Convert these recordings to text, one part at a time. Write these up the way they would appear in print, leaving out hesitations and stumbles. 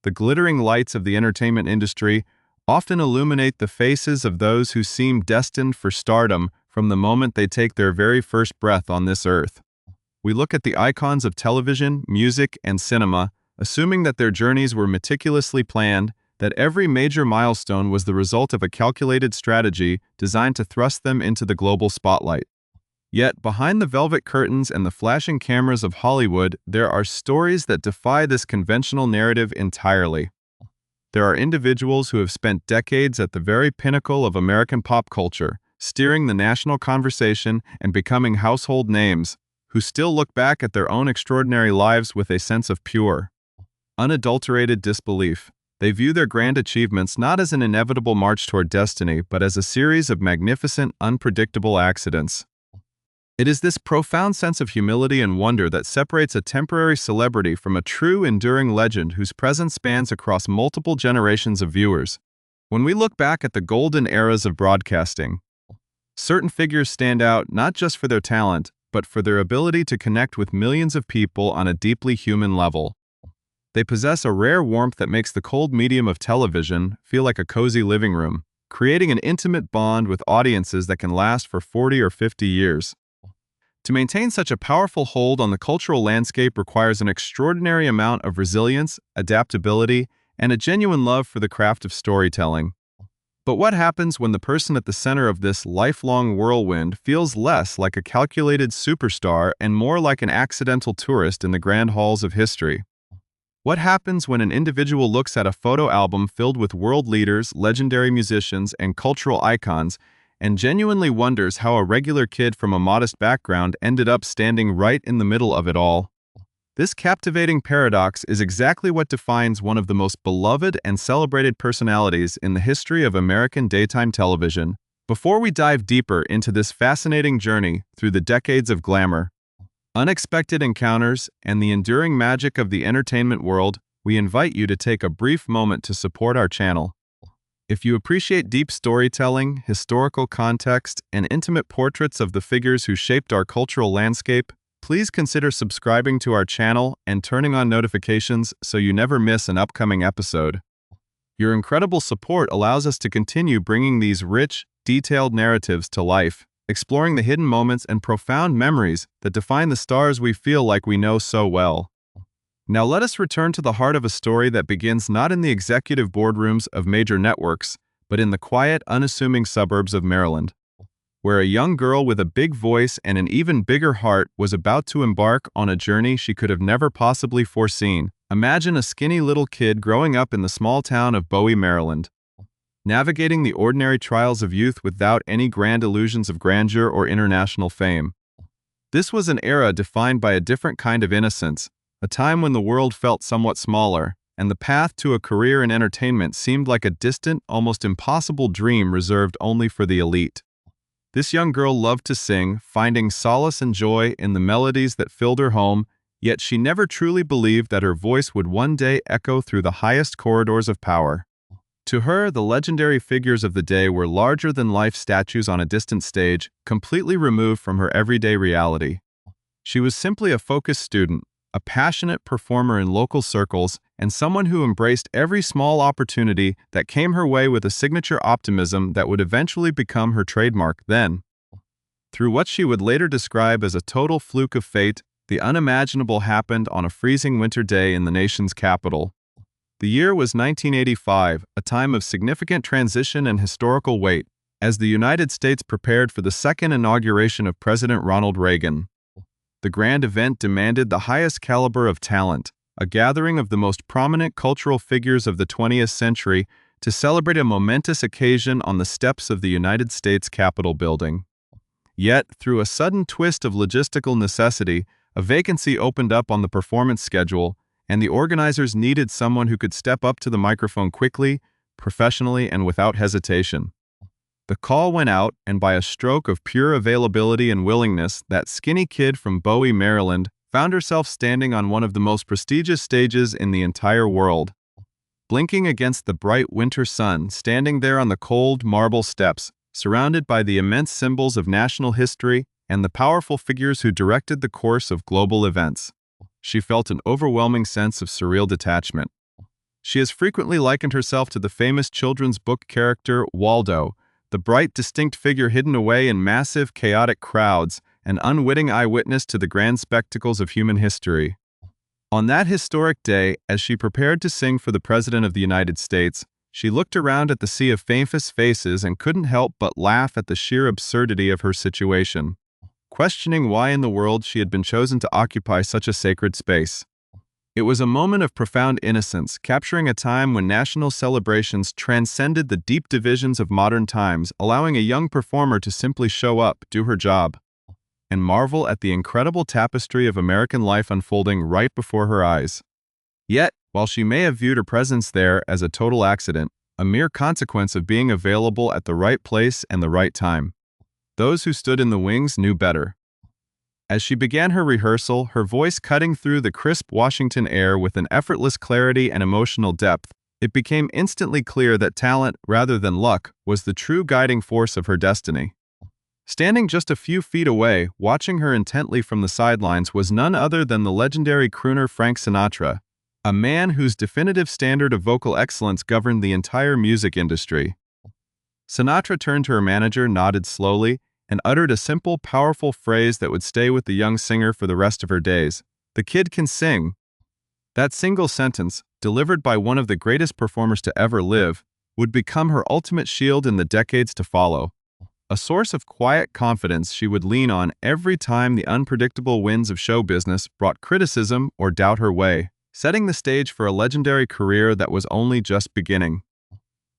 The glittering lights of the entertainment industry often illuminate the faces of those who seem destined for stardom from the moment they take their very first breath on this earth. We look at the icons of television, music, and cinema, assuming that their journeys were meticulously planned, that every major milestone was the result of a calculated strategy designed to thrust them into the global spotlight. Yet, behind the velvet curtains and the flashing cameras of Hollywood, there are stories that defy this conventional narrative entirely. There are individuals who have spent decades at the very pinnacle of American pop culture, steering the national conversation and becoming household names, who still look back at their own extraordinary lives with a sense of pure, unadulterated disbelief. They view their grand achievements not as an inevitable march toward destiny, but as a series of magnificent, unpredictable accidents. It is this profound sense of humility and wonder that separates a temporary celebrity from a true, enduring legend whose presence spans across multiple generations of viewers. When we look back at the golden eras of broadcasting, certain figures stand out not just for their talent, but for their ability to connect with millions of people on a deeply human level. They possess a rare warmth that makes the cold medium of television feel like a cozy living room, creating an intimate bond with audiences that can last for 40 or 50 years. To maintain such a powerful hold on the cultural landscape requires an extraordinary amount of resilience, adaptability, and a genuine love for the craft of storytelling. But what happens when the person at the center of this lifelong whirlwind feels less like a calculated superstar and more like an accidental tourist in the grand halls of history? What happens when an individual looks at a photo album filled with world leaders, legendary musicians, and cultural icons and genuinely wonders how a regular kid from a modest background ended up standing right in the middle of it all? This captivating paradox is exactly what defines one of the most beloved and celebrated personalities in the history of American daytime television. Before we dive deeper into this fascinating journey through the decades of glamour, unexpected encounters, and the enduring magic of the entertainment world, we invite you to take a brief moment to support our channel. If you appreciate deep storytelling, historical context, and intimate portraits of the figures who shaped our cultural landscape, please consider subscribing to our channel and turning on notifications so you never miss an upcoming episode. Your incredible support allows us to continue bringing these rich, detailed narratives to life, exploring the hidden moments and profound memories that define the stars we feel like we know so well. Now let us return to the heart of a story that begins not in the executive boardrooms of major networks, but in the quiet, unassuming suburbs of Maryland, where a young girl with a big voice and an even bigger heart was about to embark on a journey she could have never possibly foreseen. Imagine a skinny little kid growing up in the small town of Bowie, Maryland, navigating the ordinary trials of youth without any grand illusions of grandeur or international fame. This was an era defined by a different kind of innocence, a time when the world felt somewhat smaller, and the path to a career in entertainment seemed like a distant, almost impossible dream reserved only for the elite. This young girl loved to sing, finding solace and joy in the melodies that filled her home, yet she never truly believed that her voice would one day echo through the highest corridors of power. To her, the legendary figures of the day were larger-than-life statues on a distant stage, completely removed from her everyday reality. She was simply a focused student, a passionate performer in local circles, and someone who embraced every small opportunity that came her way with a signature optimism that would eventually become her trademark. Then, through what she would later describe as a total fluke of fate, the unimaginable happened on a freezing winter day in the nation's capital. The year was 1985, a time of significant transition and historical weight, as the United States prepared for the second inauguration of President Ronald Reagan. The grand event demanded the highest caliber of talent, a gathering of the most prominent cultural figures of the 20th century to celebrate a momentous occasion on the steps of the United States Capitol building. Yet, through a sudden twist of logistical necessity, a vacancy opened up on the performance schedule, and the organizers needed someone who could step up to the microphone quickly, professionally, and without hesitation. The call went out, and by a stroke of pure availability and willingness, that skinny kid from Bowie, Maryland, found herself standing on one of the most prestigious stages in the entire world. Blinking against the bright winter sun, standing there on the cold marble steps, surrounded by the immense symbols of national history and the powerful figures who directed the course of global events, she felt an overwhelming sense of surreal detachment. She has frequently likened herself to the famous children's book character Waldo, the bright, distinct figure hidden away in massive, chaotic crowds, an unwitting eyewitness to the grand spectacles of human history. On that historic day, as she prepared to sing for the President of the United States, she looked around at the sea of famous faces and couldn't help but laugh at the sheer absurdity of her situation, questioning why in the world she had been chosen to occupy such a sacred space. It was a moment of profound innocence, capturing a time when national celebrations transcended the deep divisions of modern times, allowing a young performer to simply show up, do her job, and marvel at the incredible tapestry of American life unfolding right before her eyes. Yet, while she may have viewed her presence there as a total accident, a mere consequence of being available at the right place and the right time, those who stood in the wings knew better. As she began her rehearsal, her voice cutting through the crisp Washington air with an effortless clarity and emotional depth, it became instantly clear that talent, rather than luck, was the true guiding force of her destiny. Standing just a few feet away, watching her intently from the sidelines was none other than the legendary crooner Frank Sinatra, a man whose definitive standard of vocal excellence governed the entire music industry. Sinatra turned to her manager, nodded slowly, and uttered a simple, powerful phrase that would stay with the young singer for the rest of her days. "The kid can sing." That single sentence, delivered by one of the greatest performers to ever live, would become her ultimate shield in the decades to follow. A source of quiet confidence she would lean on every time the unpredictable winds of show business brought criticism or doubt her way, setting the stage for a legendary career that was only just beginning.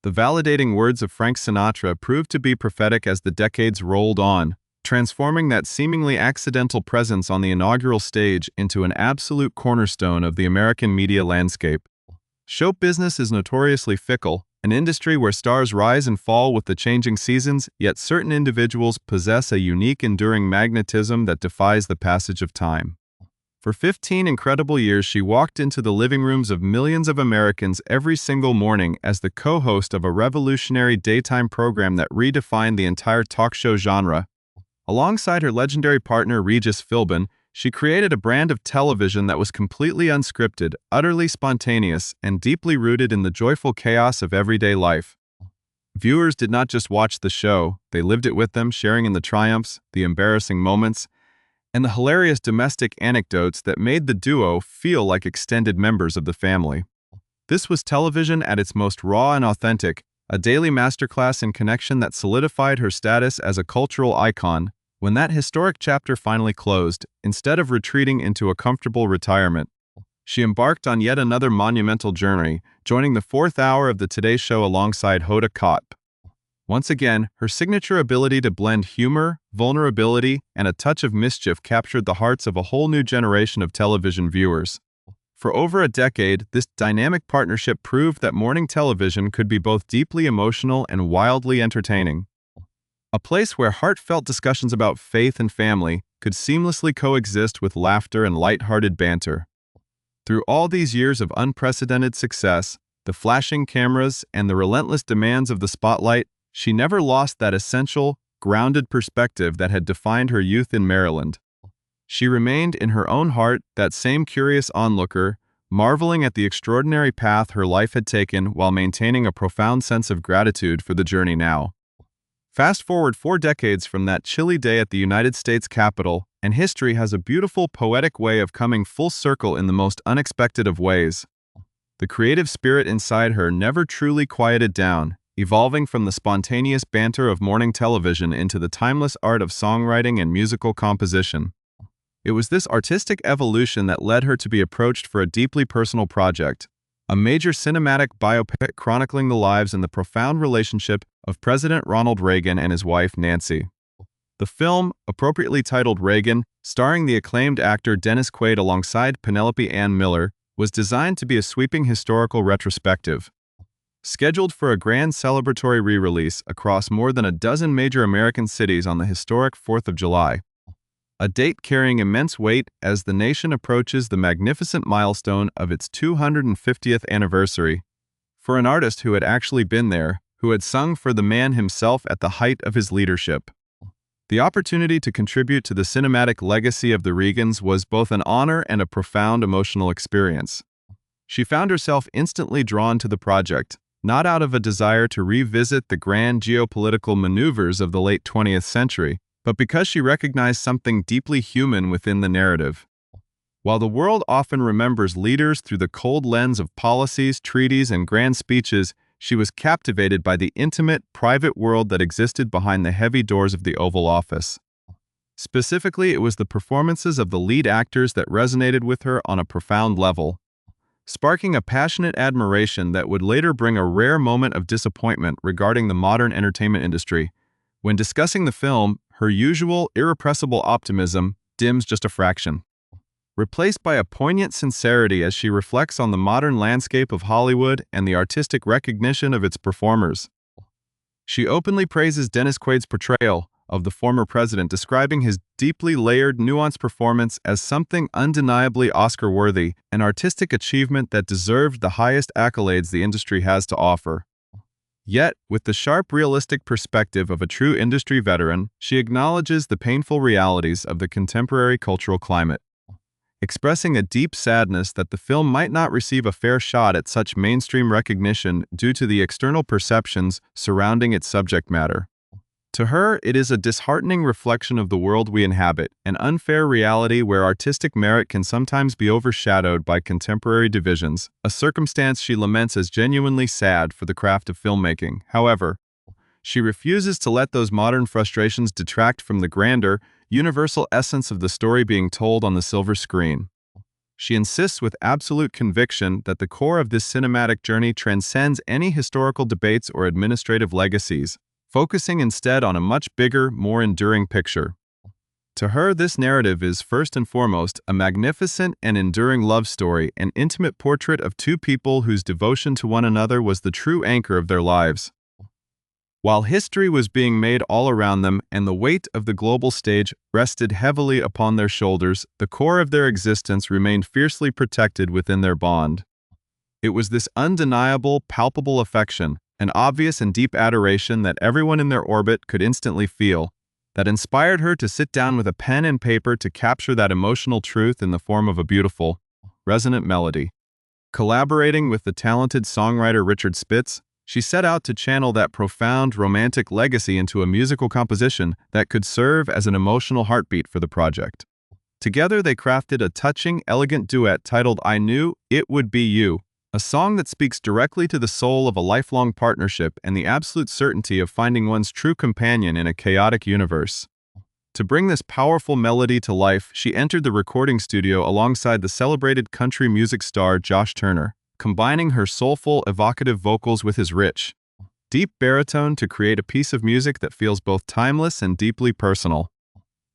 The validating words of Frank Sinatra proved to be prophetic as the decades rolled on, transforming that seemingly accidental presence on the inaugural stage into an absolute cornerstone of the American media landscape. Show business is notoriously fickle, an industry where stars rise and fall with the changing seasons, yet certain individuals possess a unique, enduring magnetism that defies the passage of time. For 15 incredible years, she walked into the living rooms of millions of Americans every single morning as the co-host of a revolutionary daytime program that redefined the entire talk show genre. Alongside her legendary partner Regis Philbin, she created a brand of television that was completely unscripted, utterly spontaneous, and deeply rooted in the joyful chaos of everyday life. Viewers did not just watch the show, they lived it with them, sharing in the triumphs, the embarrassing moments, and the hilarious domestic anecdotes that made the duo feel like extended members of the family. This was television at its most raw and authentic, a daily masterclass in connection that solidified her status as a cultural icon. When that historic chapter finally closed, instead of retreating into a comfortable retirement, she embarked on yet another monumental journey, joining the fourth hour of the Today Show alongside Hoda Kotb. Once again, her signature ability to blend humor, vulnerability, and a touch of mischief captured the hearts of a whole new generation of television viewers. For over a decade, this dynamic partnership proved that morning television could be both deeply emotional and wildly entertaining. A place where heartfelt discussions about faith and family could seamlessly coexist with laughter and light-hearted banter. Through all these years of unprecedented success, the flashing cameras, and the relentless demands of the spotlight, she never lost that essential, grounded perspective that had defined her youth in Maryland. She remained in her own heart that same curious onlooker, marveling at the extraordinary path her life had taken while maintaining a profound sense of gratitude for the journey now. Fast forward 4 decades from that chilly day at the United States Capitol, and history has a beautiful, poetic way of coming full circle in the most unexpected of ways. The creative spirit inside her never truly quieted down, evolving from the spontaneous banter of morning television into the timeless art of songwriting and musical composition. It was this artistic evolution that led her to be approached for a deeply personal project, a major cinematic biopic chronicling the lives and the profound relationship of President Ronald Reagan and his wife, Nancy. The film, appropriately titled Reagan, starring the acclaimed actor Dennis Quaid alongside Penelope Ann Miller, was designed to be a sweeping historical retrospective. Scheduled for a grand celebratory re-release across more than a dozen major American cities on the historic 4th of July, a date carrying immense weight as the nation approaches the magnificent milestone of its 250th anniversary. For an artist who had actually been there, who had sung for the man himself at the height of his leadership, the opportunity to contribute to the cinematic legacy of the Reagans was both an honor and a profound emotional experience. She found herself instantly drawn to the project, not out of a desire to revisit the grand geopolitical maneuvers of the late 20th century, but because she recognized something deeply human within the narrative. While the world often remembers leaders through the cold lens of policies, treaties, and grand speeches, she was captivated by the intimate, private world that existed behind the heavy doors of the Oval Office. Specifically, it was the performances of the lead actors that resonated with her on a profound level, sparking a passionate admiration that would later bring a rare moment of disappointment regarding the modern entertainment industry. When discussing the film, her usual, irrepressible optimism dims just a fraction, replaced by a poignant sincerity as she reflects on the modern landscape of Hollywood and the artistic recognition of its performers. She openly praises Dennis Quaid's portrayal of the former president, describing his deeply layered, nuanced performance as something undeniably Oscar-worthy, an artistic achievement that deserved the highest accolades the industry has to offer. Yet, with the sharp, realistic perspective of a true industry veteran, she acknowledges the painful realities of the contemporary cultural climate, expressing a deep sadness that the film might not receive a fair shot at such mainstream recognition due to the external perceptions surrounding its subject matter. To her, it is a disheartening reflection of the world we inhabit, an unfair reality where artistic merit can sometimes be overshadowed by contemporary divisions, a circumstance she laments as genuinely sad for the craft of filmmaking. However, she refuses to let those modern frustrations detract from the grander, universal essence of the story being told on the silver screen. She insists with absolute conviction that the core of this cinematic journey transcends any historical debates or administrative legacies, focusing instead on a much bigger, more enduring picture. To her, this narrative is, first and foremost, a magnificent and enduring love story, an intimate portrait of two people whose devotion to one another was the true anchor of their lives. While history was being made all around them and the weight of the global stage rested heavily upon their shoulders, the core of their existence remained fiercely protected within their bond. It was this undeniable, palpable affection, an obvious and deep adoration that everyone in their orbit could instantly feel, that inspired her to sit down with a pen and paper to capture that emotional truth in the form of a beautiful, resonant melody. Collaborating with the talented songwriter Richard Spitz, she set out to channel that profound, romantic legacy into a musical composition that could serve as an emotional heartbeat for the project. Together, they crafted a touching, elegant duet titled "I Knew It Would Be You," a song that speaks directly to the soul of a lifelong partnership and the absolute certainty of finding one's true companion in a chaotic universe. To bring this powerful melody to life, she entered the recording studio alongside the celebrated country music star Josh Turner, combining her soulful, evocative vocals with his rich, deep baritone to create a piece of music that feels both timeless and deeply personal.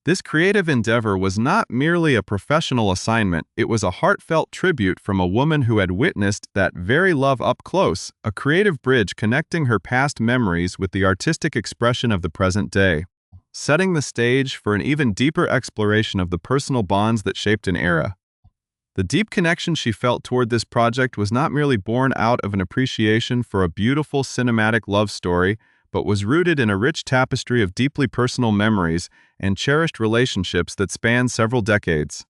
This creative endeavor was not merely a professional assignment, it was a heartfelt tribute from a woman who had witnessed that very love up close, a creative bridge connecting her past memories with the artistic expression of the present day, setting the stage for an even deeper exploration of the personal bonds that shaped an era. The deep connection she felt toward this project was not merely born out of an appreciation for a beautiful cinematic love story, but was rooted in a rich tapestry of deeply personal memories and cherished relationships that spanned several decades.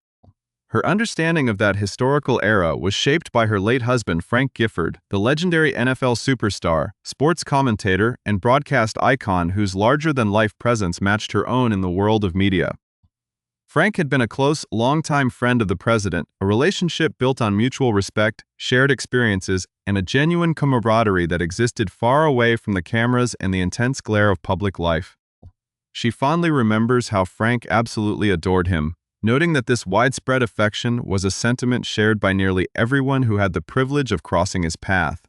Her understanding of that historical era was shaped by her late husband Frank Gifford, the legendary NFL superstar, sports commentator, and broadcast icon whose larger-than-life presence matched her own in the world of media. Frank had been a close, longtime friend of the president, a relationship built on mutual respect, shared experiences, and a genuine camaraderie that existed far away from the cameras and the intense glare of public life. She fondly remembers how Frank absolutely adored him, noting that this widespread affection was a sentiment shared by nearly everyone who had the privilege of crossing his path.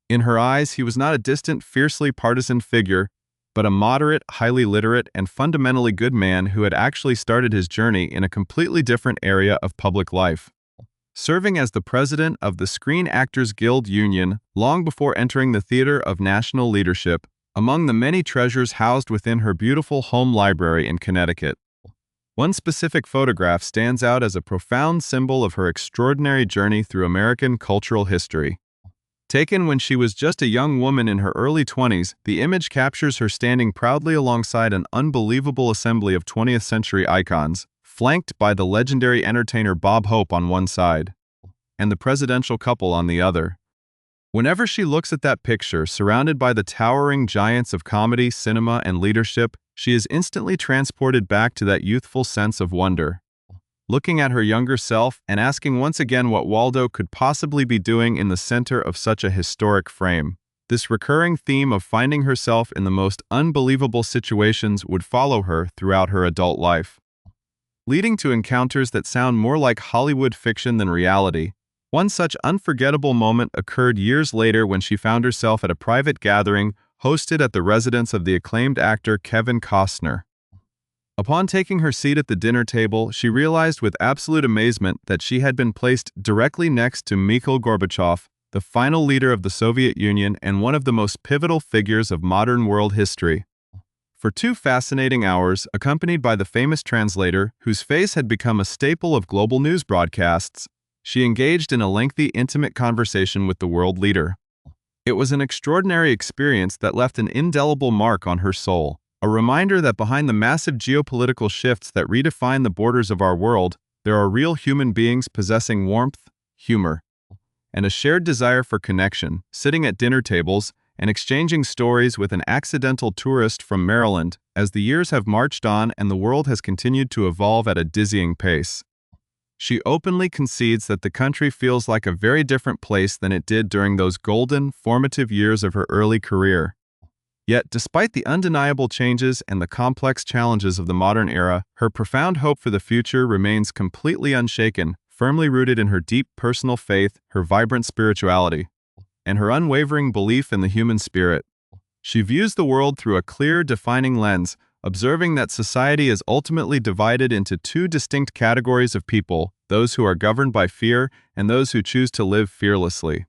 In her eyes, he was not a distant, fiercely partisan figure, but a moderate, highly literate, and fundamentally good man who had actually started his journey in a completely different area of public life, serving as the president of the Screen Actors Guild Union long before entering the theater of national leadership. Among the many treasures housed within her beautiful home library in Connecticut, one specific photograph stands out as a profound symbol of her extraordinary journey through American cultural history. Taken when she was just a young woman in her early 20s, the image captures her standing proudly alongside an unbelievable assembly of 20th century icons, flanked by the legendary entertainer Bob Hope on one side. and the presidential couple on the other. Whenever she looks at that picture, surrounded by the towering giants of comedy, cinema, and leadership, she is instantly transported back to that youthful sense of wonder. Looking at her younger self and asking once again what Waldo could possibly be doing in the center of such a historic frame. This recurring theme of finding herself in the most unbelievable situations would follow her throughout her adult life, leading to encounters that sound more like Hollywood fiction than reality. One such unforgettable moment occurred years later when she found herself at a private gathering hosted at the residence of the acclaimed actor Kevin Costner. Upon taking her seat at the dinner table, she realized with absolute amazement that she had been placed directly next to Mikhail Gorbachev, the final leader of the Soviet Union and one of the most pivotal figures of modern world history. For 2 fascinating hours, accompanied by the famous translator, whose face had become a staple of global news broadcasts, she engaged in a lengthy, intimate conversation with the world leader. It was an extraordinary experience that left an indelible mark on her soul, a reminder that behind the massive geopolitical shifts that redefine the borders of our world, there are real human beings possessing warmth, humor, and a shared desire for connection, sitting at dinner tables and exchanging stories with an accidental tourist from Maryland as the years have marched on and the world has continued to evolve at a dizzying pace. She openly concedes that the country feels like a very different place than it did during those golden, formative years of her early career. Yet, despite the undeniable changes and the complex challenges of the modern era, her profound hope for the future remains completely unshaken, firmly rooted in her deep personal faith, her vibrant spirituality, and her unwavering belief in the human spirit. She views the world through a clear, defining lens, observing that society is ultimately divided into 2 distinct categories of people, those who are governed by fear and those who choose to live fearlessly.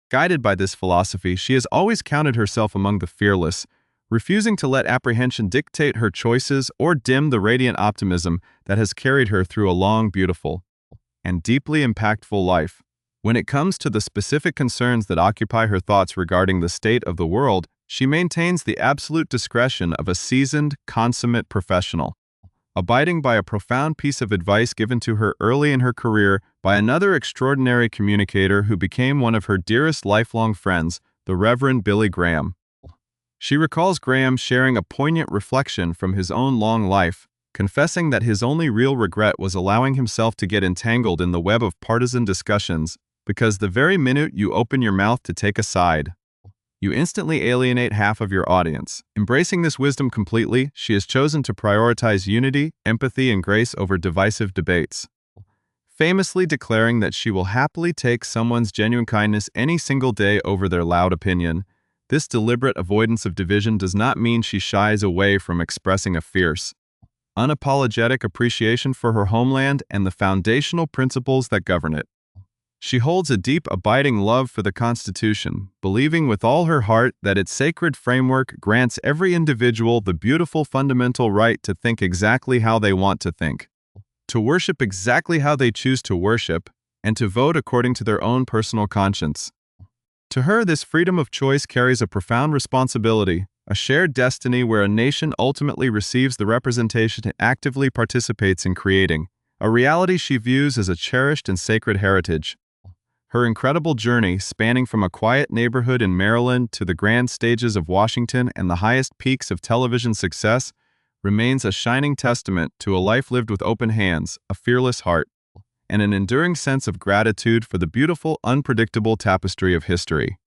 Guided by this philosophy, she has always counted herself among the fearless, refusing to let apprehension dictate her choices or dim the radiant optimism that has carried her through a long, beautiful, and deeply impactful life. When it comes to the specific concerns that occupy her thoughts regarding the state of the world, she maintains the absolute discretion of a seasoned, consummate professional, abiding by a profound piece of advice given to her early in her career by another extraordinary communicator who became one of her dearest lifelong friends, the Reverend Billy Graham. She recalls Graham sharing a poignant reflection from his own long life, confessing that his only real regret was allowing himself to get entangled in the web of partisan discussions, because the very minute you open your mouth to take a side, you instantly alienate half of your audience. Embracing this wisdom completely, she has chosen to prioritize unity, empathy, and grace over divisive debates, famously declaring that she will happily take someone's genuine kindness any single day over their loud opinion. This deliberate avoidance of division does not mean she shies away from expressing a fierce, unapologetic appreciation for her homeland and the foundational principles that govern it. She holds a deep, abiding love for the Constitution, believing with all her heart that its sacred framework grants every individual the beautiful fundamental right to think exactly how they want to think, to worship exactly how they choose to worship, and to vote according to their own personal conscience. To her, this freedom of choice carries a profound responsibility, a shared destiny where a nation ultimately receives the representation it actively participates in creating, a reality she views as a cherished and sacred heritage. Her incredible journey, spanning from a quiet neighborhood in Maryland to the grand stages of Washington and the highest peaks of television success, remains a shining testament to a life lived with open hands, a fearless heart, and an enduring sense of gratitude for the beautiful, unpredictable tapestry of history.